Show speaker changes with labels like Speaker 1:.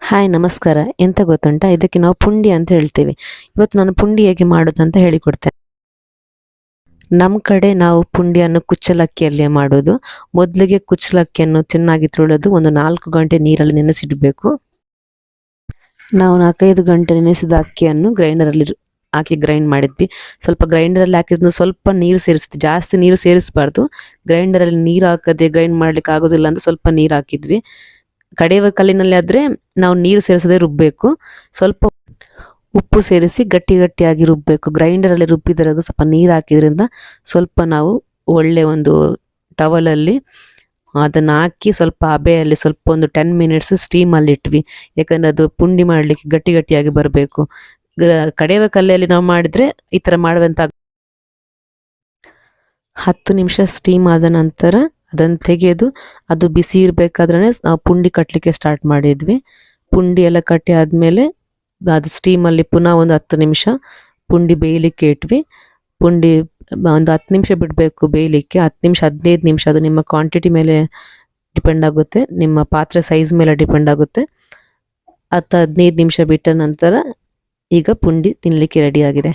Speaker 1: Hi ನಮಸ್ಕಾರ. ಎಂತ ಗೊತ್ತುಂಟಾ, ಇದಕ್ಕೆ ನಾವು ಪುಂಡಿ ಅಂತ ಹೇಳ್ತೇವೆ. ಇವತ್ತು ನಾನು ಪುಂಡಿ ಹೇಗೆ ಮಾಡೋದು ಅಂತ ಹೇಳಿಕೊಡ್ತೇನೆ. ನಮ್ಮ ಕಡೆ ನಾವು ಪುಂಡಿಯನ್ನು ಕುಚ್ಚಲಕ್ಕಿಯಲ್ಲೇ ಮಾಡೋದು. ಮೊದಲಿಗೆ ಕುಚ್ಚಲಕ್ಕಿಯನ್ನು ಚೆನ್ನಾಗಿ ತೊಳೆದು ಒಂದು 4 ಗಂಟೆ ನೀರಲ್ಲಿ ನೆನೆಸಿಡಬೇಕು. ನಾವು 4-5 ಗಂಟೆ ನೆನೆಸಿದ ಅಕ್ಕಿಯನ್ನು ಗ್ರೈಂಡರಲ್ಲಿ ಹಾಕಿ ಗ್ರೈಂಡ್ ಮಾಡಿದ್ವಿ. ಸ್ವಲ್ಪ ಗ್ರೈಂಡರಲ್ಲಿ ಹಾಕಿದ್ರೆ ಸ್ವಲ್ಪ ನೀರು ಸೇರಿಸ್ತೀವಿ, ಜಾಸ್ತಿ ನೀರು ಸೇರಿಸಬಾರ್ದು. ಗ್ರೈಂಡರಲ್ಲಿ ನೀರು ಹಾಕದೆ ಗ್ರೈಂಡ್ ಮಾಡ್ಲಿಕ್ಕೆ ಆಗೋದಿಲ್ಲ ಅಂತ ಸ್ವಲ್ಪ ನೀರು ಹಾಕಿದ್ವಿ. ಕಡೆಯುವ ಕಲ್ಲಿನಲ್ಲಿ ಆದ್ರೆ ನಾವು ನೀರು ಸೇರಿಸದೆ ರುಬ್ಬಬೇಕು. ಸ್ವಲ್ಪ ಉಪ್ಪು ಸೇರಿಸಿ ಗಟ್ಟಿ ಗಟ್ಟಿಯಾಗಿ ರುಬ್ಬಬೇಕು. ಗ್ರೈಂಡರಲ್ಲಿ ರುಬ್ಬಿದ್ರಾಗ ಸ್ವಲ್ಪ ನೀರು ಹಾಕಿದ್ರಿಂದ ಸ್ವಲ್ಪ ನಾವು ಒಳ್ಳೆ ಒಂದು ಟವಲಲ್ಲಿ ಅದನ್ನು ಹಾಕಿ ಸ್ವಲ್ಪ ಹಬೆಯಲ್ಲಿ ಸ್ವಲ್ಪ ಒಂದು 10 ಮಿನಿಟ್ಸ್ ಸ್ಟೀಮಲ್ಲಿ ಇಟ್ವಿ. ಯಾಕಂದ್ರೆ ಅದು ಪುಂಡಿ ಮಾಡಲಿಕ್ಕೆ ಗಟ್ಟಿ ಗಟ್ಟಿಯಾಗಿ ಬರಬೇಕು. ಕಡೆಯುವ ಕಲ್ಲಲ್ಲಿ ನಾವು ಮಾಡಿದ್ರೆ ಈ ಥರ ಮಾಡುವಂತ 10 ನಿಮಿಷ ಸ್ಟೀಮ್ ಆದ ನಂತರ ಅದನ್ನು ತೆಗೆದು ಅದು ಬಿಸಿ ಇರಬೇಕಾದ್ರೆ ನಾವು ಪುಂಡಿ ಕಟ್ಟಲಿಕ್ಕೆ ಸ್ಟಾರ್ಟ್ ಮಾಡಿದ್ವಿ. ಪುಂಡಿ ಎಲ್ಲ ಕಟ್ಟಿ ಆದಮೇಲೆ ಅದು ಸ್ಟೀಮಲ್ಲಿ ಪುನಃ ಒಂದು 10 ನಿಮಿಷ ಪುಂಡಿ ಬೇಯಲಿಕ್ಕೆ ಇಟ್ವಿ. ಪುಂಡಿ ಒಂದು 10 ನಿಮಿಷ ಬಿಡಬೇಕು ಬೇಯಲಿಕ್ಕೆ. 10 ನಿಮಿಷ 15 ನಿಮಿಷ, ಅದು ನಿಮ್ಮ ಕ್ವಾಂಟಿಟಿ ಮೇಲೆ ಡಿಪೆಂಡ್ ಆಗುತ್ತೆ, ನಿಮ್ಮ ಪಾತ್ರೆ ಸೈಜ್ ಮೇಲೆ ಡಿಪೆಂಡ್ ಆಗುತ್ತೆ. 10-15 ನಿಮಿಷ ಬಿಟ್ಟ ನಂತರ ಈಗ ಪುಂಡಿ ತಿನ್ನಲಿಕ್ಕೆ ರೆಡಿ ಆಗಿದೆ.